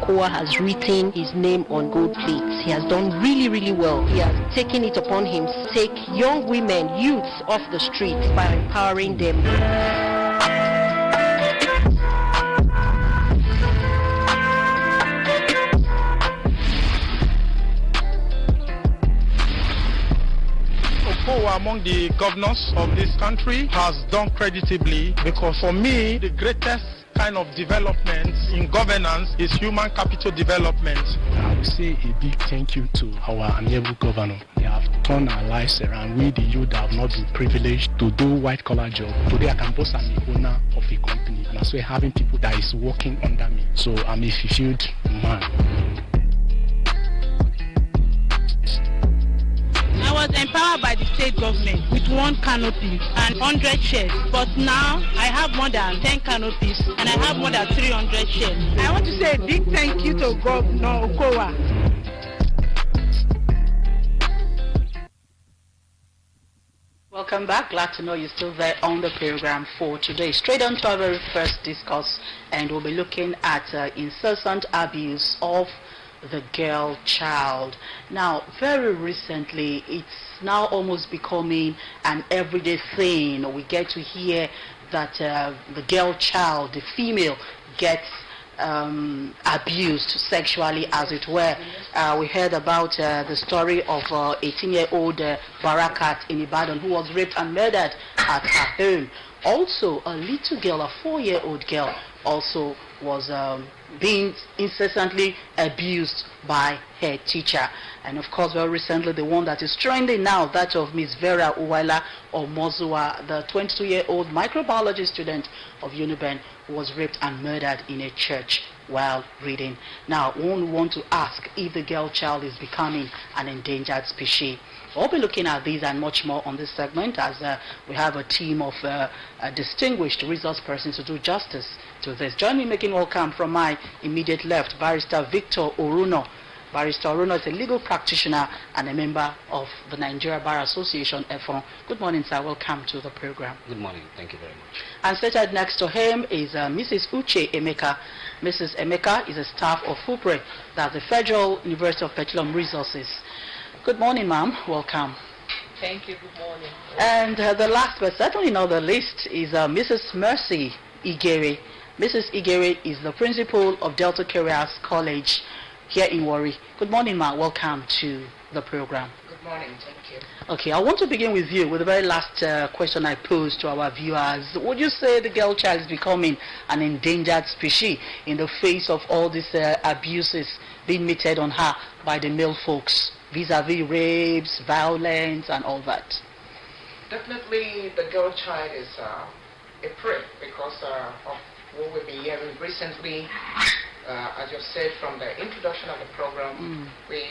Okowa has written his name on gold plates. He has done really, really well. He has taken it upon him to take young women, youths off the streets by empowering them. Among the governors of this country has done creditably, because for me the greatest kind of development in governance is human capital development. I would say a big thank you to our amiable governor. They have turned our lives around. We the youth have not been privileged to do white collar job. Today I can boast I'm the owner of a company, and as well having people that is working under me. So I'm a fulfilled man. I was empowered by the state government with 1 canopy and 100 shares, but now I have more than 10 canopies and I have more than 300 shares. I want to say a big thank you to Governor Okowa. Welcome back. Glad to know you're still there on the program for today. Straight on to our very first discourse, and we'll be looking at incessant abuse of the girl child. Now, very recently, it's now almost becoming an everyday thing. We get to hear that the girl child, the female, gets abused sexually, as it were. We heard about the story of 18-year-old Barakat in Ibadan, who was raped and murdered at her home. Also, a little girl, a 4-year-old girl, also was being incessantly abused by her teacher. And of course, very recently, the one that is trending now, that of Miss Vera Uwaila Omozua, the 22-year-old microbiology student of UNIBEN, who was raped and murdered in a church while reading. Now, one want to ask if the girl child is becoming an endangered species. We'll be looking at these and much more on this segment, as we have a team of distinguished resource persons to do justice to this. Join me making welcome from my immediate left, Barrister Victor Oruno. Barrister Oruno is a legal practitioner and a member of the Nigeria Bar Association, EFON. Good morning, sir. Welcome to the program. Good morning. Thank you very much. And seated next to him is Mrs. Uche Emeka. Mrs. Emeka is a staff of FUPRE, that's the Federal University of Petroleum Resources. Good morning, ma'am. Welcome. Thank you. Good morning. And the last but certainly not the least is Mrs. Mercy Igere. Mrs. Igere is the principal of Delta Careers College here in Warri. Good morning, ma'am. Welcome to the program. Good morning. Thank you. Okay, I want to begin with you with the very last question I posed to our viewers. Would you say the girl child is becoming an endangered species in the face of all these abuses being meted on her by the male folks, vis-a-vis rapes, violence, and all that? Definitely, the girl child is a prey because of what we've been hearing recently. As you said from the introduction of the program, we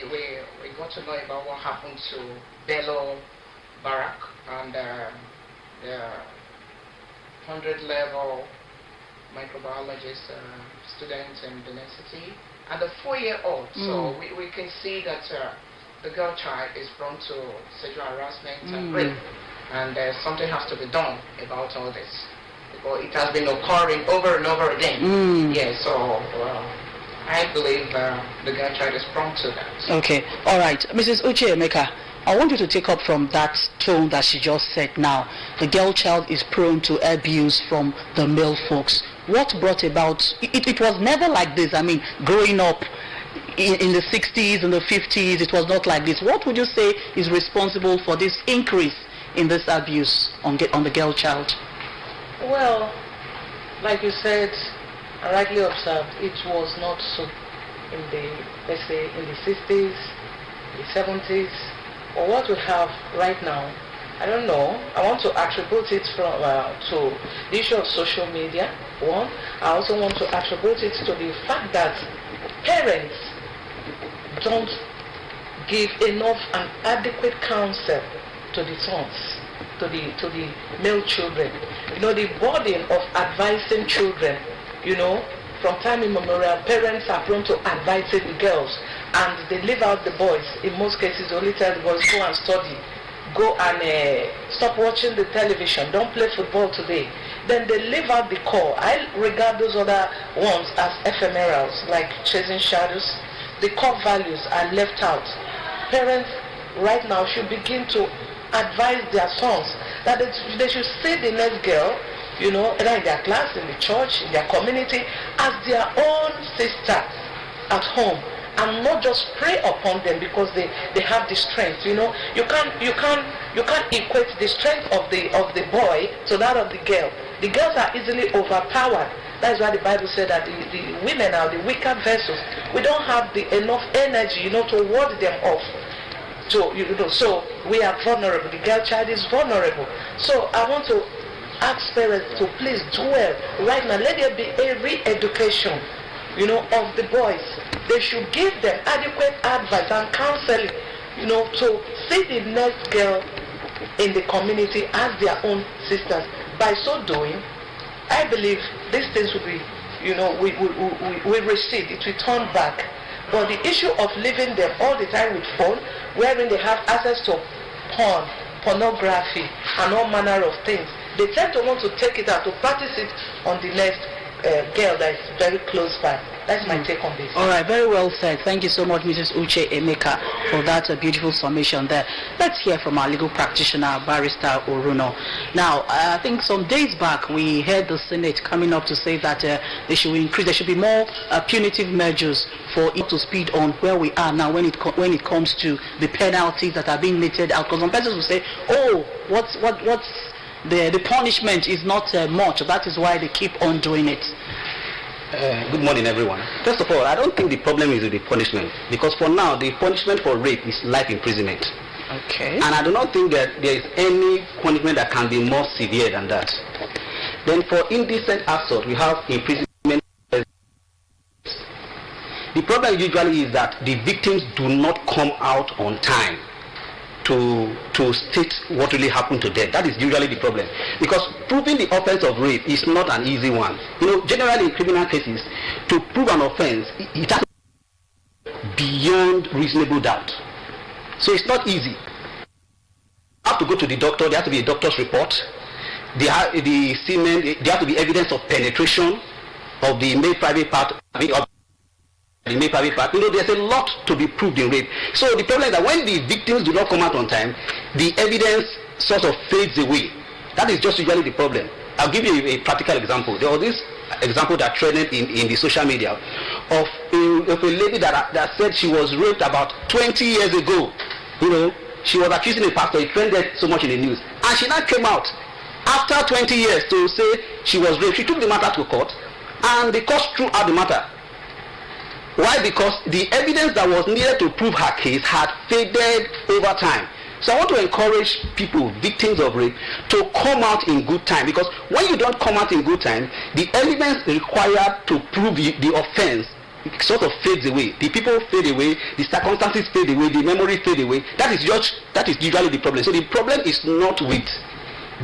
got to know about what happened to Bello Barak and the 100-level microbiologist student in the university, and the 4-year-old. So we can see that the girl child is prone to sexual harassment and rape, and something has to be done about all this. Because it has been occurring over and over again. Yeah, so I believe the girl child is prone to that. Okay, all right. Mrs. Uche Emeka, I want you to take up from that tone that she just said now. The girl child is prone to abuse from the male folks. What brought about, it was never like this. I mean, growing up in the 60s and the 50s, it was not like this. What would you say is responsible for this increase in this abuse on the girl child? Well, like you said, and rightly observed, it was not so in the, let's say, in the 60s, the 70s, or what we have right now. I don't know. I want to attribute it from to the issue of social media. One, I also want to attribute it to the fact that parents don't give enough and adequate counsel to the sons, to the male children. You know, the burden of advising children, you know, from time immemorial, parents are prone to advising the girls, and they leave out the boys. In most cases, they only tell the boys, go and study, go and stop watching the television, don't play football today. then they leave out the core. I regard those other ones as ephemerals, like chasing shadows. The core values are left out. Parents right now should begin to advise their sons that they should see the next girl, either in their class, in the church, in their community, as their own sister at home, and not just prey upon them because they have the strength. You can't equate the strength of the boy to that of the girl. The girls are easily overpowered. That's why the Bible said that the women are the weaker vessels. We don't have enough energy, to ward them off. So we are vulnerable. The girl child is vulnerable. So I want to ask parents to please dwell right now. Let there be a re-education, of the boys. They should give them adequate advice and counseling, to see the next girl in the community as their own sisters. By so doing, I believe these things will be, we recede. It will turn back. But the issue of leaving them all the time with phone, wherein they have access to pornography, and all manner of things, they tend to want to take it out, to practice it on the next girl that is very close by. That's my take on this. All right, very well said. Thank you so much, Mrs. Uche Emeka, for that beautiful summation there. Let's hear from our legal practitioner, Barrister Oruno. Now, I think some days back we heard the Senate coming up to say that there should be more punitive measures for it to speed on where we are now when it comes to the penalties that are being meted out. Because some persons will say, oh, what's the punishment is not much, that is why they keep on doing it. Good morning, everyone. First of all, I don't think the problem is with the punishment, because for now the punishment for rape is life imprisonment. Okay. And I do not think that there is any punishment that can be more severe than that. Then for indecent assault, we have imprisonment. The problem usually is that the victims do not come out on time to state what really happened to them. That is usually the problem, because proving the offense of rape is not an easy one. Generally in criminal cases, to prove an offense, it has to be beyond reasonable doubt. So it's not easy. You have to go to the doctor. There has to be a doctor's report. There has to be evidence of penetration of the male private part. There's a lot to be proved in rape. So the problem is that when the victims do not come out on time, the evidence sort of fades away. That is just usually the problem. I'll give you a practical example. There was this example that trended in the social media of a lady that said she was raped about 20 years ago. She was accusing a pastor. It trended so much in the news. And she now came out after 20 years to say she was raped. She took the matter to court, and the court threw out the matter. Why? Because the evidence that was needed to prove her case had faded over time. So I want to encourage people, victims of rape, to come out in good time, because when you don't come out in good time, the evidence required to prove the offense sort of fades away. The people fade away, the circumstances fade away, the memory fade away. That is usually the problem. So the problem is not with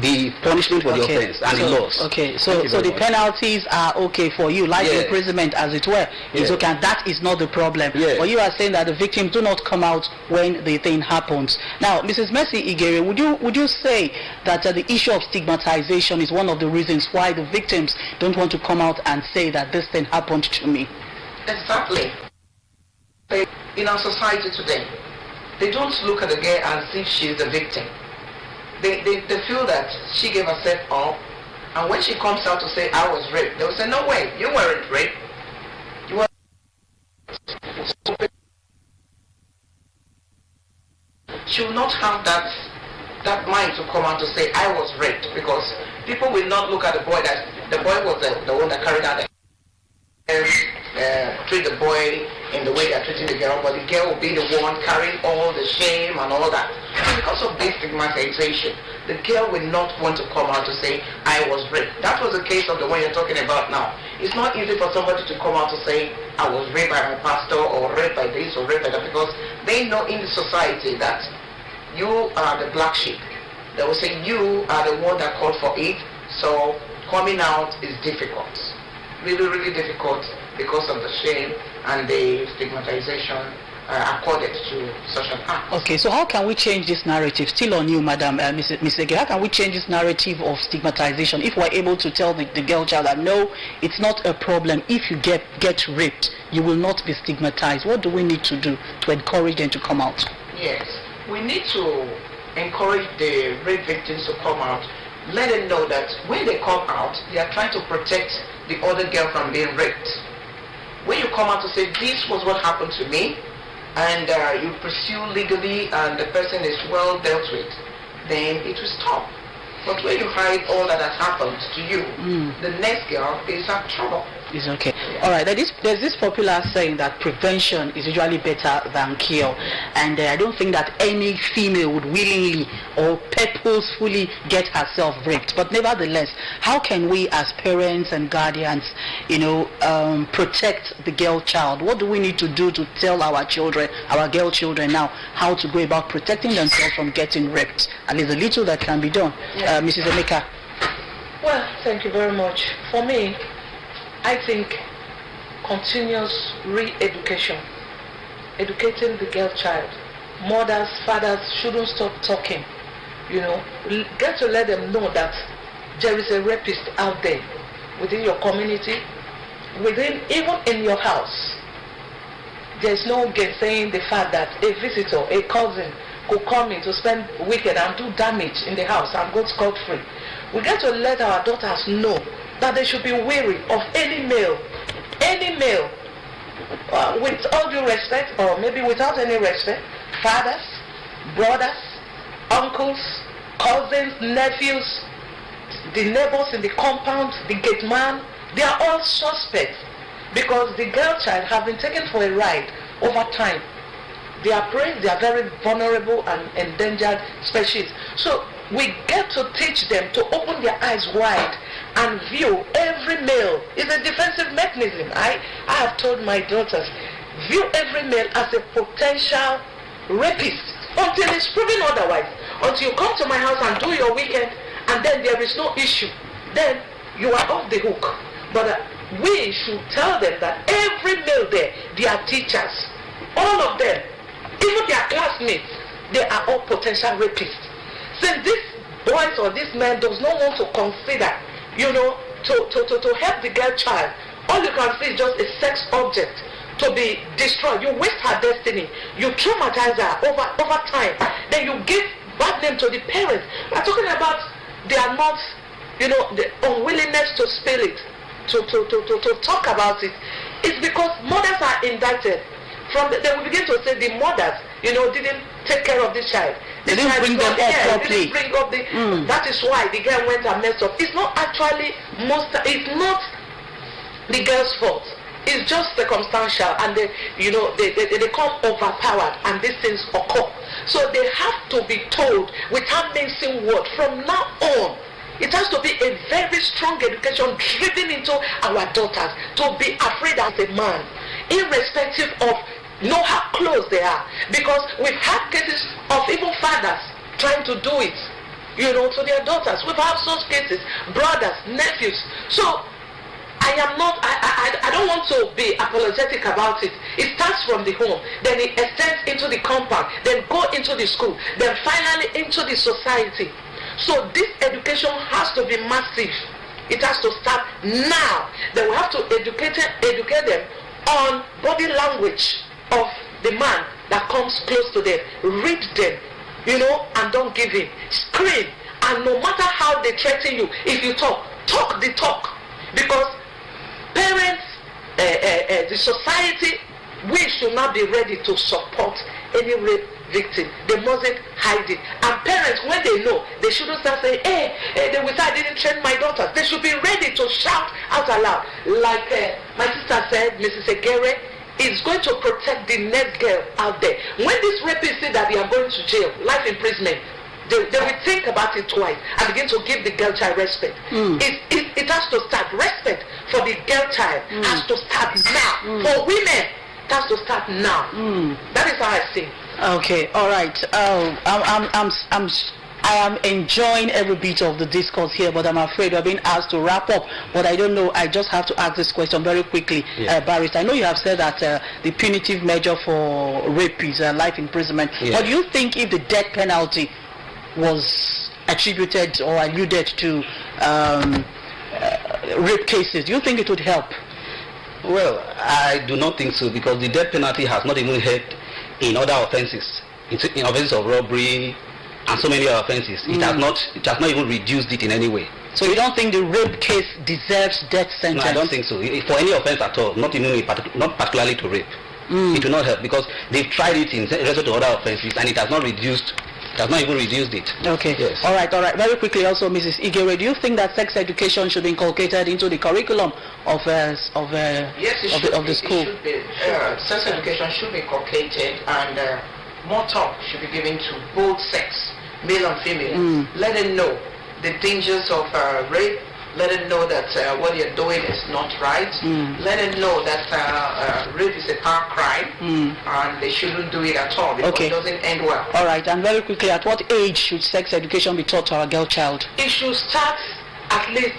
the punishment for the offense and the laws. Okay, so the penalties are okay for you, like the imprisonment as it were. It's okay, and that is not the problem. But you are saying that the victims do not come out when the thing happens. Now, Mrs. Mercy Igere, would you say that the issue of stigmatization is one of the reasons why the victims don't want to come out and say that this thing happened to me? Exactly. In our society today, they don't look at the girl and see she's the victim. They feel that she gave herself up, and when she comes out to say I was raped, they will say, no way, you weren't raped. You were. She will not have that mind to come out to say I was raped, because people will not look at the boy that the boy was the one that carried out the treat the boy in the way they're treating the girl, but the girl will be the one carrying all the shame and all that. And because of this stigmatization, the girl will not want to come out to say, I was raped. That was the case of the one you're talking about now. It's not easy for somebody to come out to say, I was raped by my pastor, or raped by this, or raped by that, because they know in the society that you are the black sheep. They will say, you are the one that called for it, so coming out is difficult. Really, really difficult, because of the shame and the stigmatization accorded to such an act. Okay, so how can we change this narrative? Still on you, Madam Ms. Ege, how can we change this narrative of stigmatization if we're able to tell the girl child that no, it's not a problem. If you get raped, you will not be stigmatized. What do we need to do to encourage them to come out? Yes, we need to encourage the rape victims to come out. Let them know that when they come out, they are trying to protect the other girl from being raped. When you come out to say, this was what happened to me, and you pursue legally and the person is well dealt with, then it will stop. But when you hide all that has happened to you, the next girl is in trouble. It's okay. All right. There's this popular saying that prevention is usually better than cure, and I don't think that any female would willingly or purposefully get herself raped. But nevertheless, how can we, as parents and guardians, protect the girl child? What do we need to do to tell our children, our girl children now, how to go about protecting themselves from getting raped? At least a little that can be done. Yeah. Mrs. Emeka. Well, thank you very much. For me, I think continuous re-education, educating the girl child, mothers, fathers shouldn't stop talking, get to let them know that there is a rapist out there within your community, even in your house. There's no gainsaying the fact that a visitor, a cousin could come in to spend a weekend and do damage in the house and go scot-free. We get to let our daughters know that they should be wary of any male, with all due respect, or maybe without any respect, fathers, brothers, uncles, cousins, nephews, the neighbors in the compound, the gate man, they are all suspects because the girl child have been taken for a ride over time. They are prey, they are very vulnerable and endangered species. So we get to teach them to open their eyes wide and view every male is a defensive mechanism. I have told my daughters, view every male as a potential rapist until it's proven otherwise. Until you come to my house and do your weekend and then there is no issue, then you are off the hook. But we should tell them that every male there, their teachers, all of them, even their classmates, they are all potential rapists. Since this boys or this man does not want to consider, to help the girl child, all you can see is just a sex object to be destroyed. You waste her destiny. You traumatize her over time. Then you give bad name to the parents. We're talking about they are not, the unwillingness to spill it, to talk about it. It's because mothers are indicted. They will begin to say the mothers, didn't take care of this child. They didn't bring them up properly. That is why the girl went and messed up. It's not actually it's not the girl's fault. It's just circumstantial, and they become overpowered, and these things occur. So they have to be told without mincing word from now on. It has to be a very strong education driven into our daughters to be afraid as a man, irrespective of know how close they are, because we've had cases of even fathers trying to do it, to their daughters. We've had such cases, brothers, nephews. So I don't want to be apologetic about it. It starts from the home, then it extends into the compound, then go into the school, then finally into the society. So this education has to be massive. It has to start now. Then we have to educate them on body language of the man that comes close to them. Read them, and don't give in. Scream, and no matter how they threaten you, if you talk the talk. Because parents, the society, we should not be ready to support any rape victim. They mustn't hide it. And parents, when they know, they shouldn't start saying, they will say, I didn't train my daughters. They should be ready to shout out aloud. Like my sister said, Mrs. Egere is going to protect the next girl out there. When these rapists say that they are going to jail, life imprisonment, they will think about it twice and begin to give the girl child respect. It has to start. Respect for the girl child has to start now. For women, it has to start now. That is how I see. Okay, all right. I am enjoying every bit of the discourse here, but I'm afraid we're being asked to wrap up. But I don't know, I just have to ask this question very quickly. Barrister, I know you have said that the punitive measure for rape is life imprisonment. But do you think if the death penalty was attributed or alluded to rape cases, do you think it would help? Well, I do not think so, because the death penalty has not even helped in other offences, in offences of robbery and so many other offences. It has not even reduced it in any way. So you don't think the rape case deserves death sentence? No, I don't think so. For any offence at all, not particularly to rape. It will not help, because they've tried it in respect to other offences and it has not reduced. Has not even reduced it. Okay. Yes. All right. Very quickly, also, Mrs. Igere, do you think that sex education should be inculcated into the curriculum of the school? It should be. Sex education should be inculcated, and more talk should be given to both sex, male and female. Let them know the dangers of rape. Let them know that what you're doing is not right. Let them know that rape is a power crime, and they shouldn't do it at all, because it doesn't end well. All right, and very quickly, at what age should sex education be taught to our girl child? It should start at least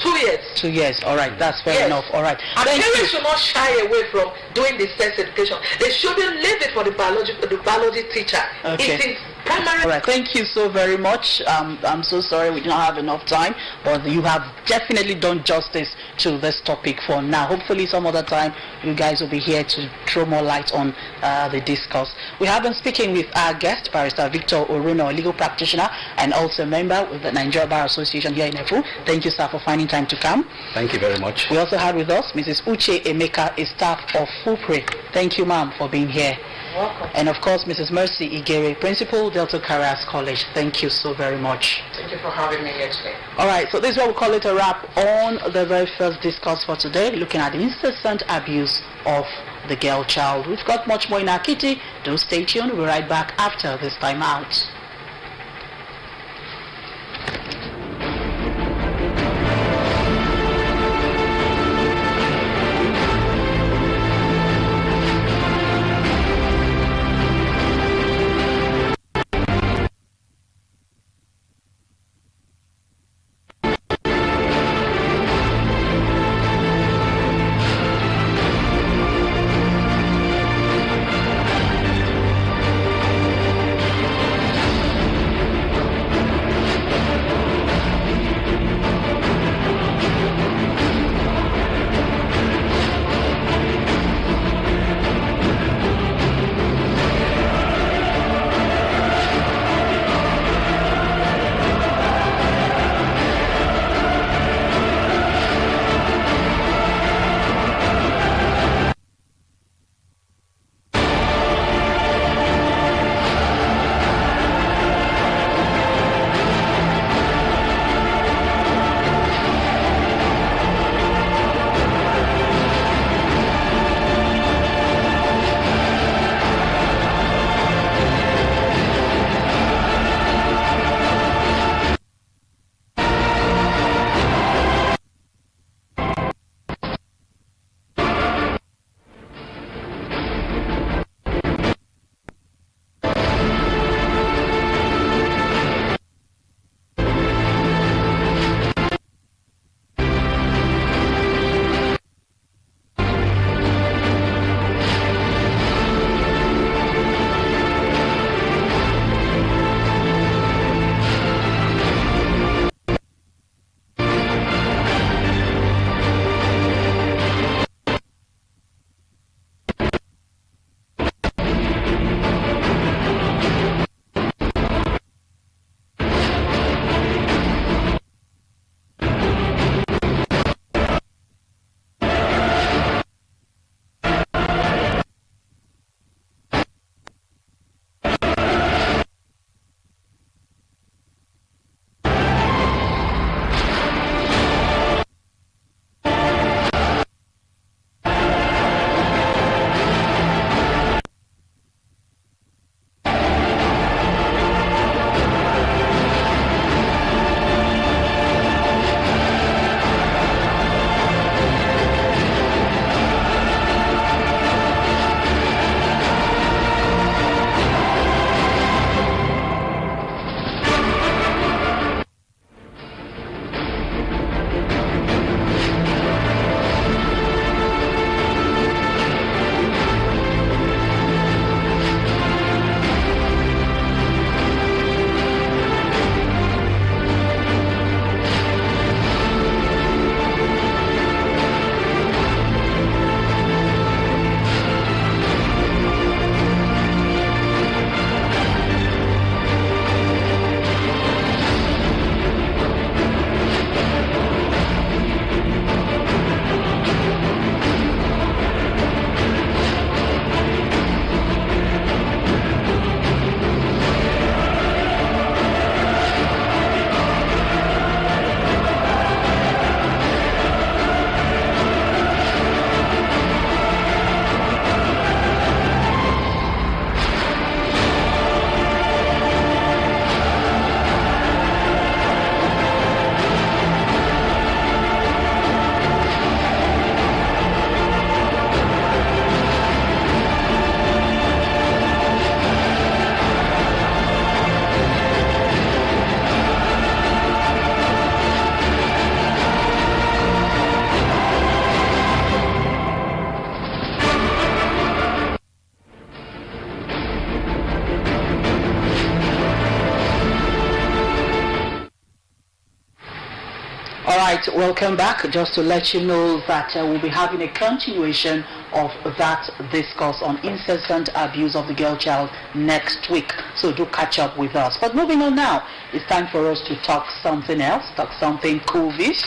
2 years. 2 years, all right, that's fair enough, all right. And parents should not shy away from doing the sex education. They shouldn't leave it for the biology teacher. Okay. It is primary. All right, thank you so very much. I'm so sorry we do not have enough time, but you have definitely done justice to this topic for now. Hopefully some other time you guys will be here to throw more light on the discourse. We have been speaking with our guest, Barrister Victor Oruno, a legal practitioner and also a member with the Nigeria Bar Association here in Efu. Thank you, sir, for finding time to come. Thank you very much. We also had with us Mrs. Uche Emeka, a staff of FUPRE. Thank you, ma'am, for being here. Welcome. And of course, Mrs. Mercy Igere, Principal, Delta Careers College. Thank you so very much. Thank you for having me here today. All right, so this is what we call it a wrap on the very first discourse for today, looking at the incessant abuse of the girl child. We've got much more in our kitty. Do stay tuned. We'll be right back after this time out. right, welcome back. Just to let you know that we'll be having a continuation of that discourse on incessant abuse of the girl child next week. So do catch up with us. But moving on now, it's time for us to talk something else, talk something coolish.